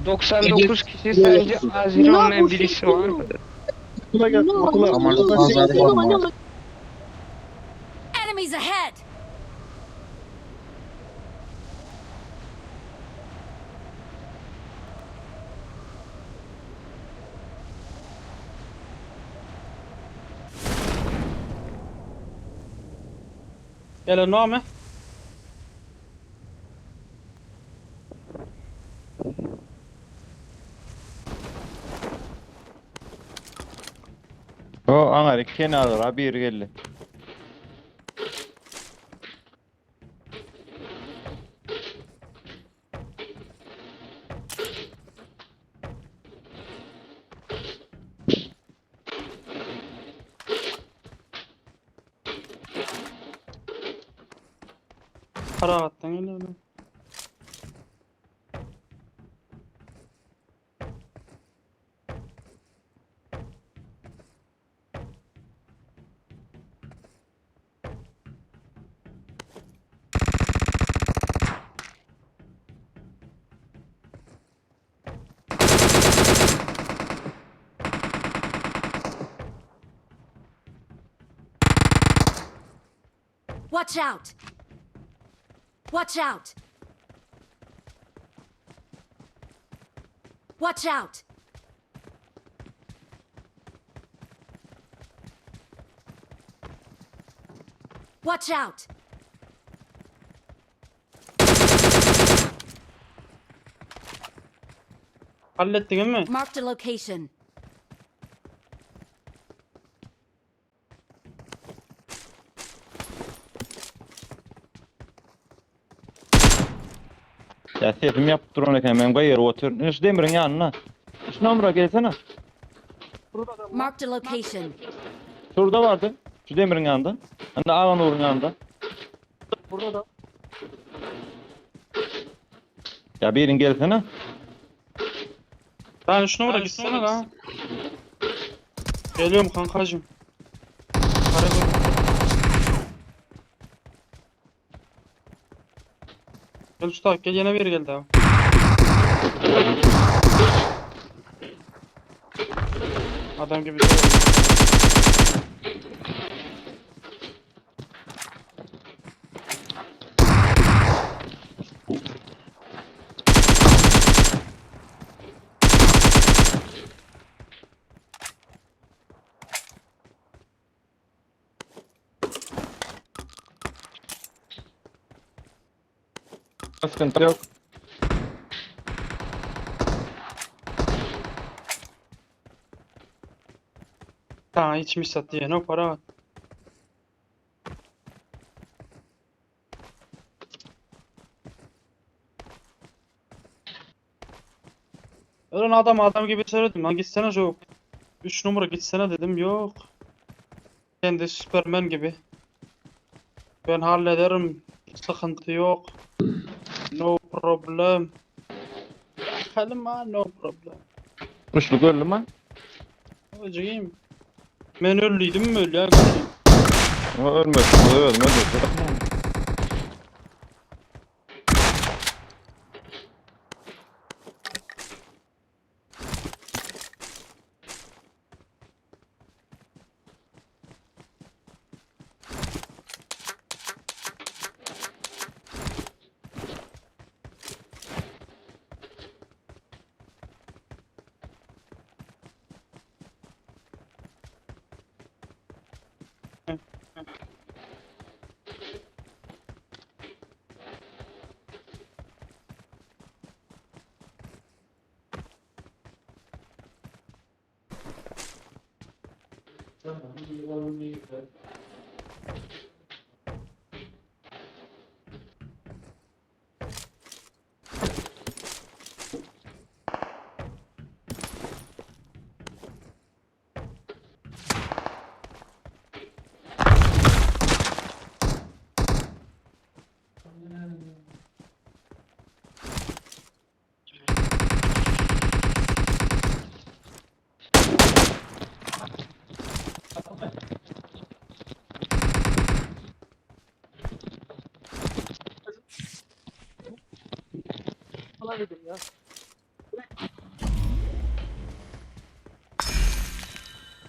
99 kişi sence azir olmayan birisi var mıdır? Zamanı pazarı var. Enemies ahead! Gel nome. O anar kenarlara bir geldi. Para attın gel öyle. Watch out! Watch out! Watch out! Watch out! Hallettin mi? Marked a location. Ya sepim yapıp durun eken ben gayer otur. Şu demirin yanına. Şu numara gelsene. Marked a location. Şurada vardı. Şu demirin yanında. Hani alan uğrun yanında. Burada da. Ya birin gelsene. Ben şuna bırak gitsene lan. Geliyorum kankacım. Para koy. Gel usta gel yine bir geldi abi. Adam gibi şey. Sıkıntı yok. Tamam içmiş sattı yine o para var. Öyle adam gibi söyledim lan gitsene çok. 3 numara gitsene dedim yok. Kendi Superman gibi. Ben hallederim. Sıkıntı yok. No problem. Kalma no problem. Kuşluk öldü mü? Hocayım. Ben öldüydüm mü öyle ya? O ölmez. O ölmez.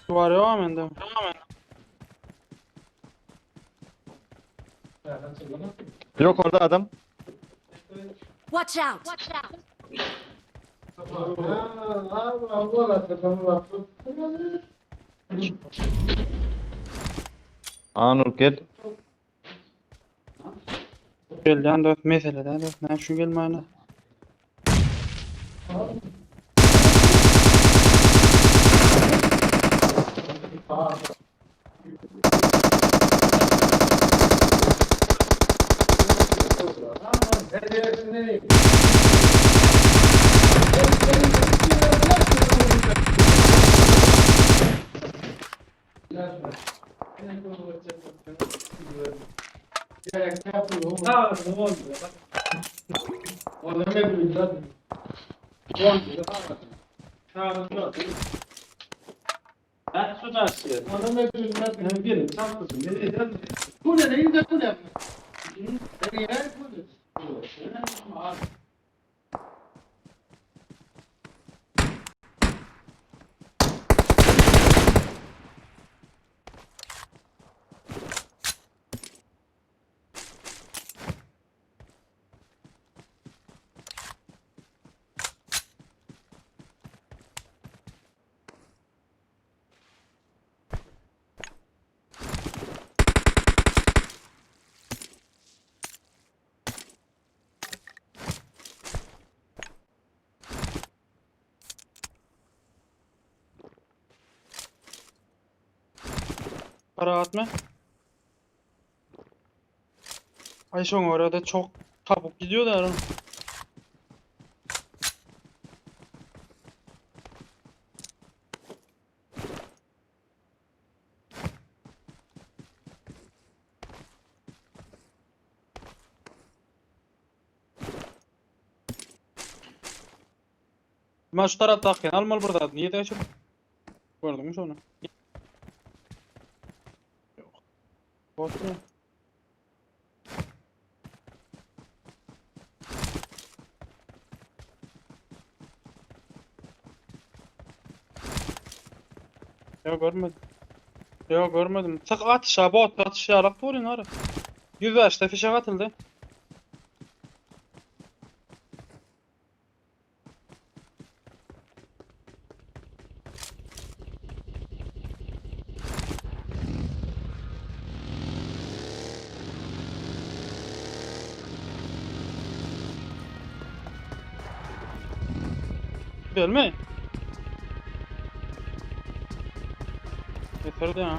Var ya mende. Yok orada adam. Watch out! Anur gel. Gelden de meseleden de ne şu gelmeyene. Rahat mı? Ayşon orada çok çabuk gidiyor da. Ben şu taraftayken almalı burada. Niye de açıp? Gördün mü onu? Yok. Bot mu? Yok görmedim. Yok görmedim. Tık atışa bot atışa alak vurun ara. 105'te fişek atıldı. Değil mi? Getirdi ha.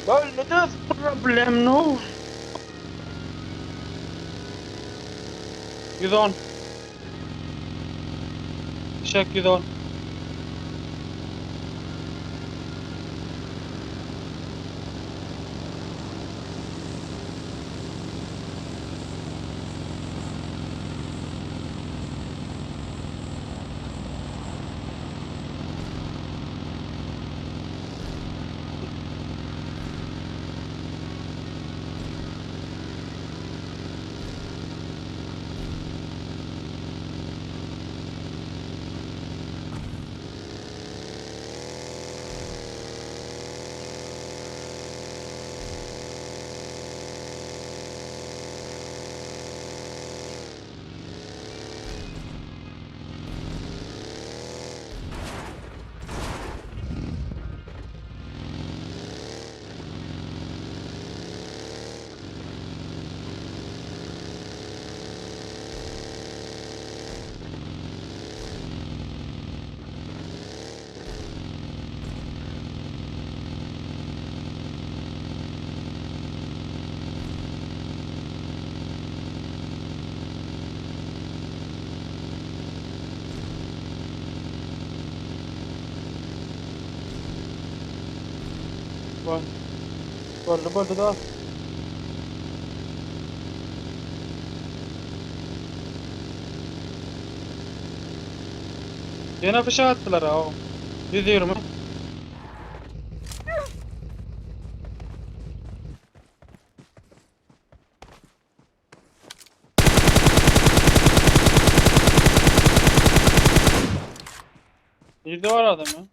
Böyle de problem no. 110. Fişek 110. Var. Vardı da. Yine fişek attılar ha o. 120. Nerede var adam ya?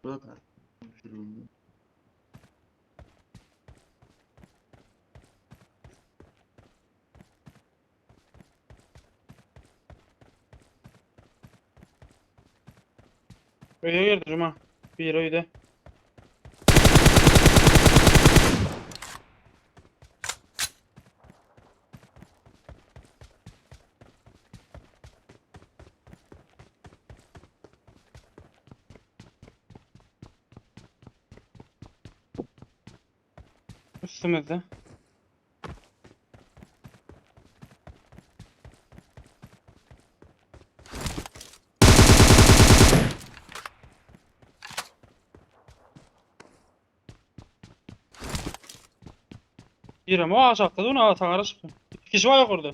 Burada. Öyle girdim ha. Bir öyle. Üstümüzde. Girem o aşağıda da ona tangara çıktı. İki kişi var yukarıda.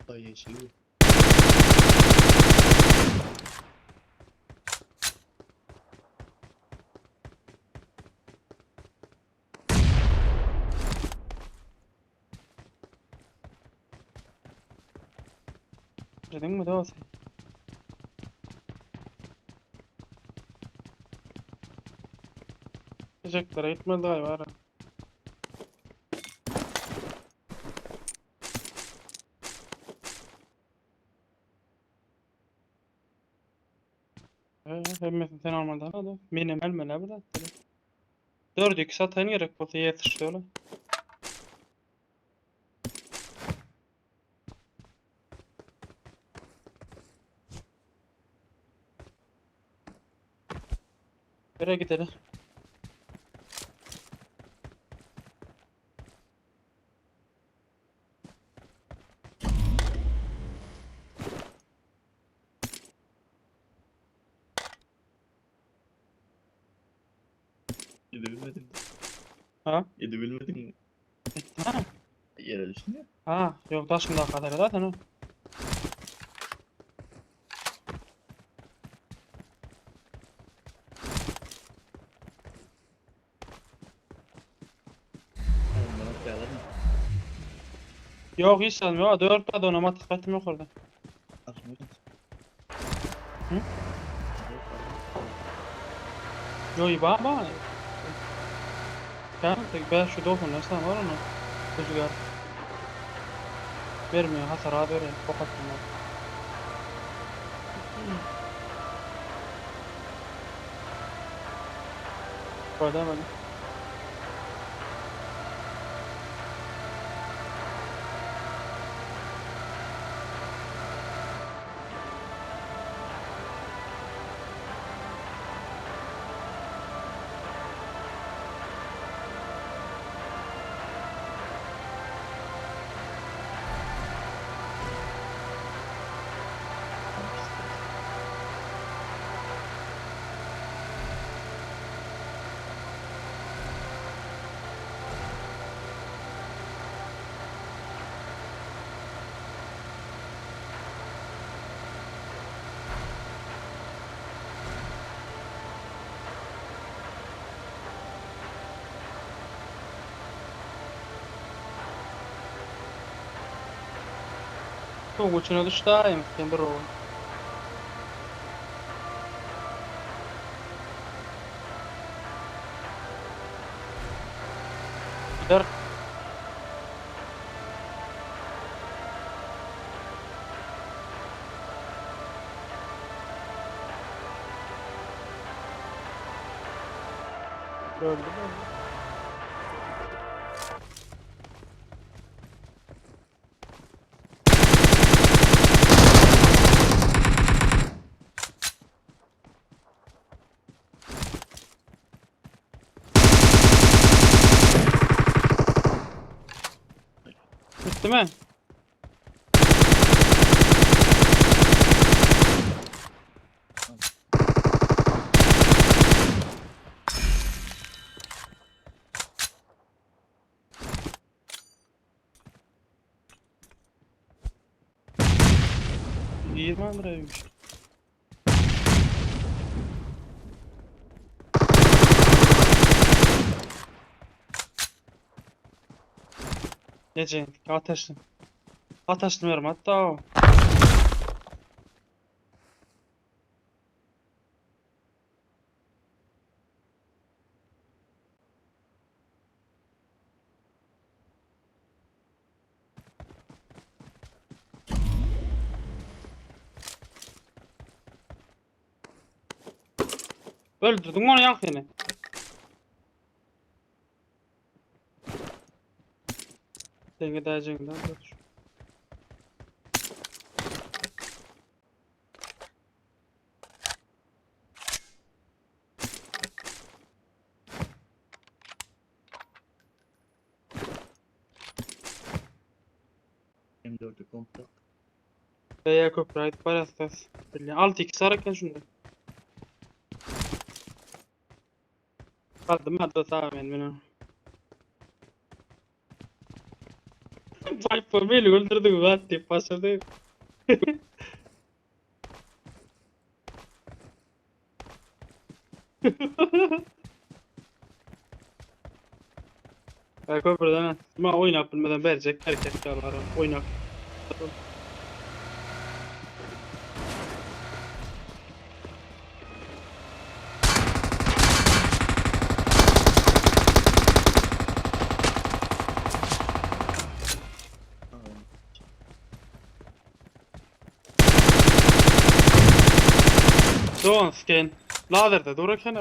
Da yeşil. Dedin mi daha sen? Teşekkürler. Gitmedi galiba. Ara. Hemmetin sen almadan hadi. Benim elmele bırak. 4-2 satayın gerek olsa yetişiyorlar. Nereye gidelim? Gidebilmedim. Ha? Gidebilmedim. Ha? Yere düştün ya. Ha? Yok da şimdi kadar zaten o. Onlara kıyalım mı? Yok hiç sanmıyor. 4 adı ona matematik yok orada. Açmayacağız. Hı? Yok iyi bak. Ya ben şu dokun nesne var onu. Rüzgar. Vermiyor hasar abi veriyor. Ok atmıyor. Böyle hemen. Çok uçuna düştü ayım. Kendi roğun. Gider. Öldü mü? Bitti mi? $20 Gece ateşli. Ateşli verim hatta o. Öldürdün onu yak yine. Denge dayacağından dur. M4'ü komple. Veya copyright parastas. 6x ararken şunda. Kaldım hadi tamamen beni. Viper beni öldürdü mü? Hadi pasadı. Ya köprüden ma oynap bilmeden verecek herkes çalarım. Oynap. Doğan scan. Laderde dururken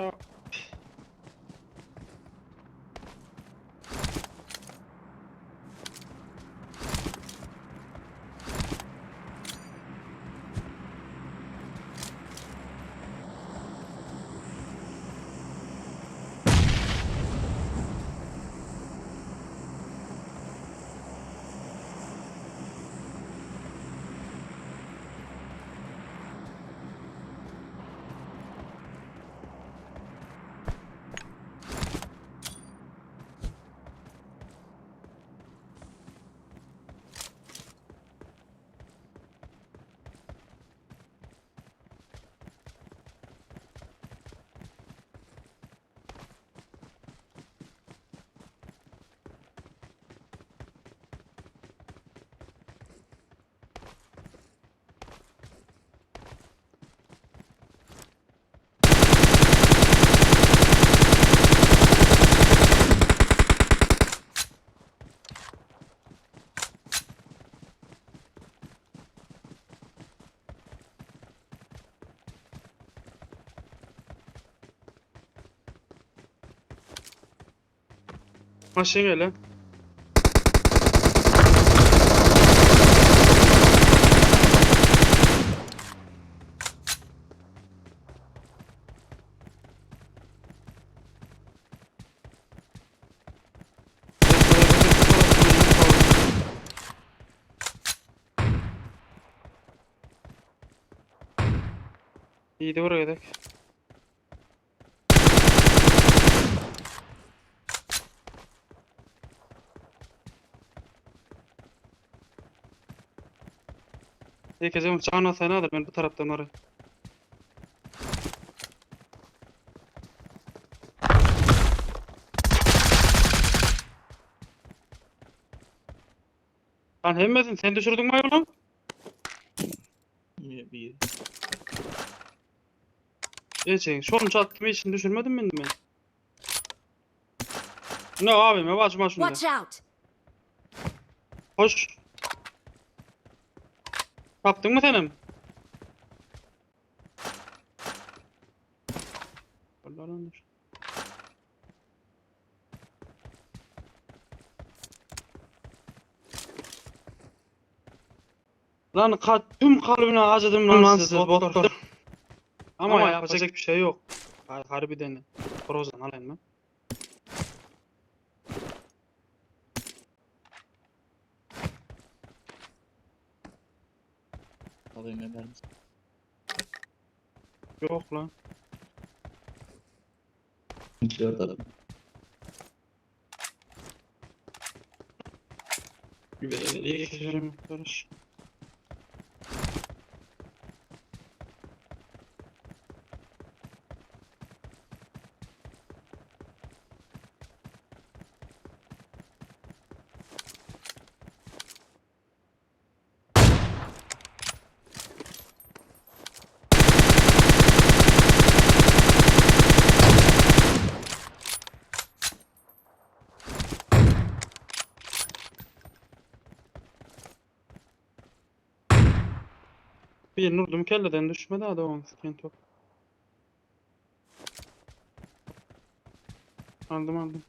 maşın öyle. İyi de oraya gidelim. Herkese uçağına sen alır ben bu taraftan oraya. Lan hemmesin sen düşürdün mü oğlum? oynuyor bir. Geçen şunu çattım için düşürmedim mi ben? Ne abi me başıma şunda. Watch out! Hoş. Kaptın mı senin? Allah'ım. Lan tüm kalbine acıdım lan siz botlar. Ama yapacak bir şey yok. Harbiden. Prozan alayım ben. Alayım eder misin? Yok lan. 4 adam. İyi geçeceğim. Karış. Bir nurdum kelleden düşmedi adam sıkıntı yok. Aldım.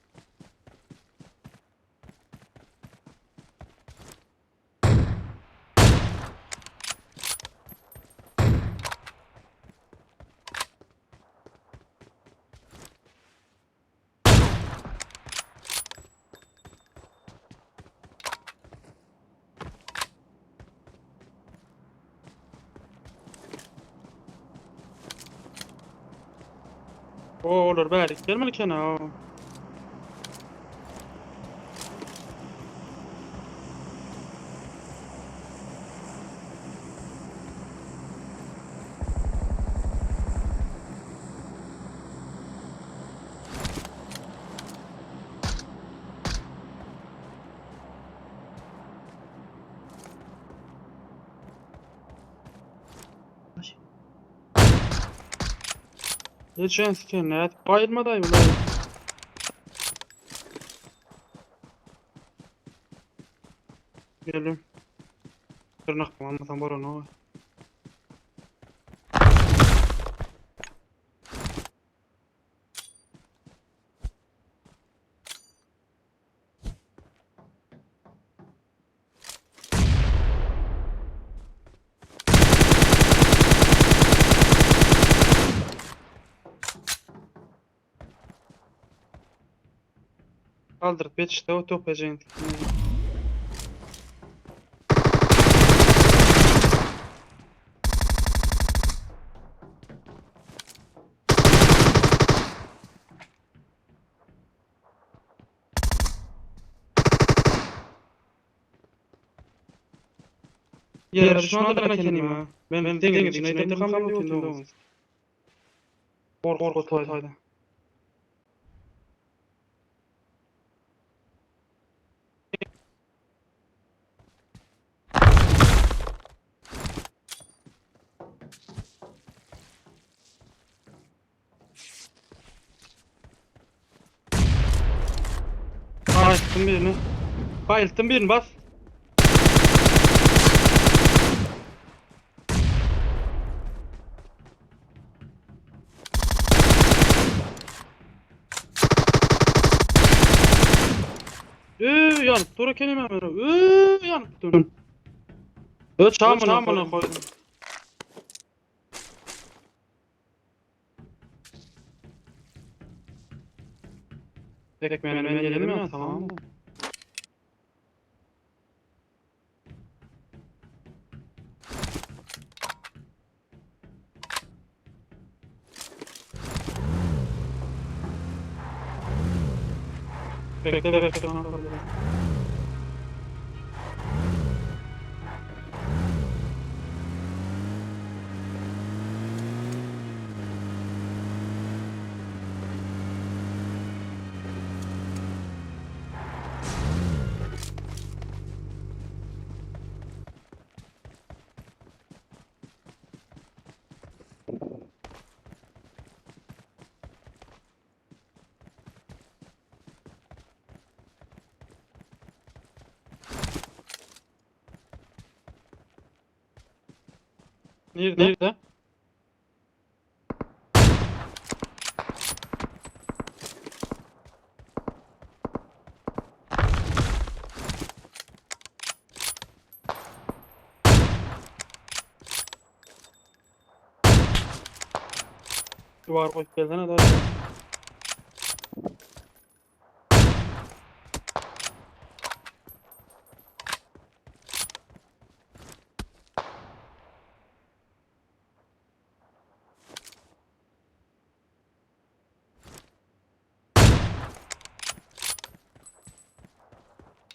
O olur bari. Gelmeli kena. Geçen siken ne? Bayılmadayım lan. Geldim. Tırnak mı anlatan var onu. Kaldırıp geçişte o top eceğin. Ya düşman da kendim ha. Ben dengin içine tek kamera otunda olmuş. Korku toyda. Bayılttım birini bas. Yanıp dur kendime hemen. Yanıp dur. Çamına koydum. Tek ben yedim ya tamam mı? Bekle. Nerede? Duvar koyup gelene daha.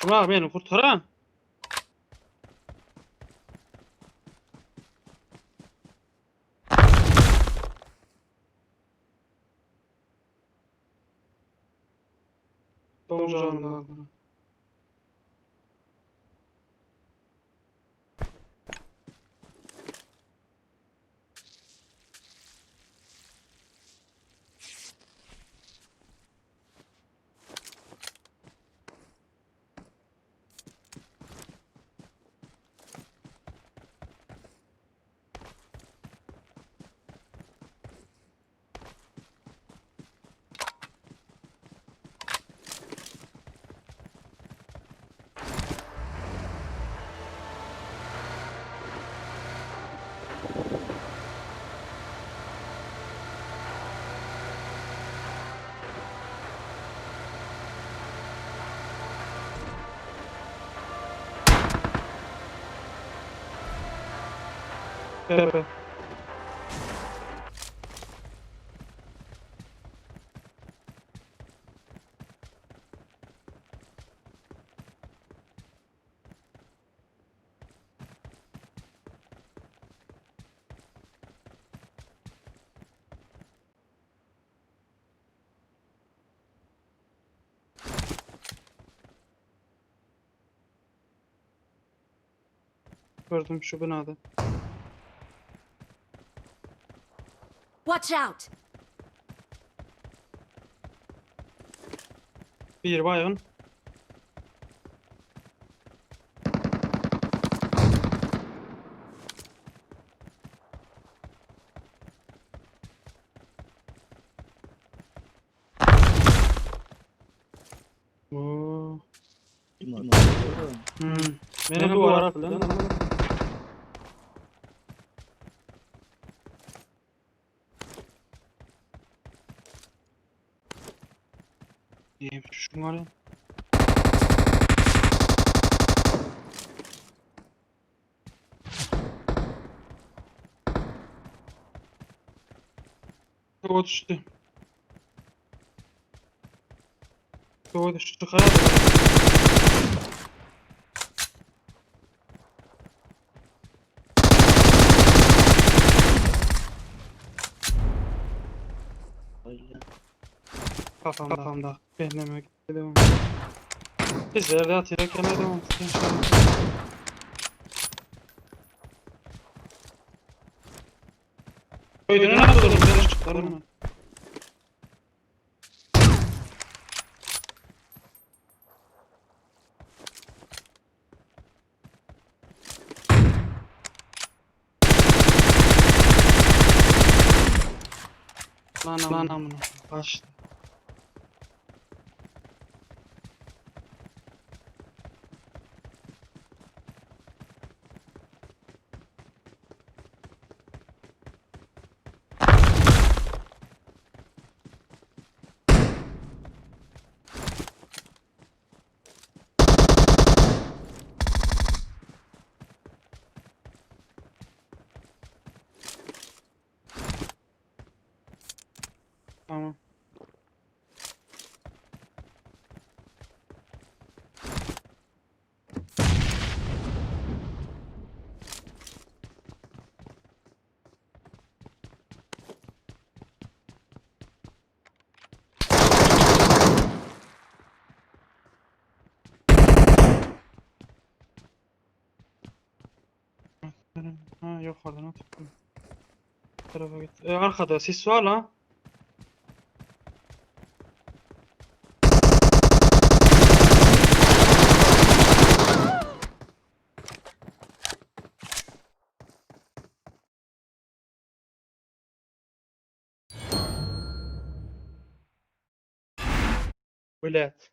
Ulan beni kurtaran. Doğru canım. Evet. Gördüm şu binada. Watch out! Bir baygın. Oo. Beni bu ara falan. Diyeyim şunları. O düştü. O düştü. Kaya da. Kafamda. Beynime gitti devam. Bizlerde atıyor kenar devam. Öyle ne yapalım? Ben çıkarım. Lan amına. Başla. Tamam. Ha yok oradan atıyor. Bu tarafa git. Arkada sis var lan. Bilet.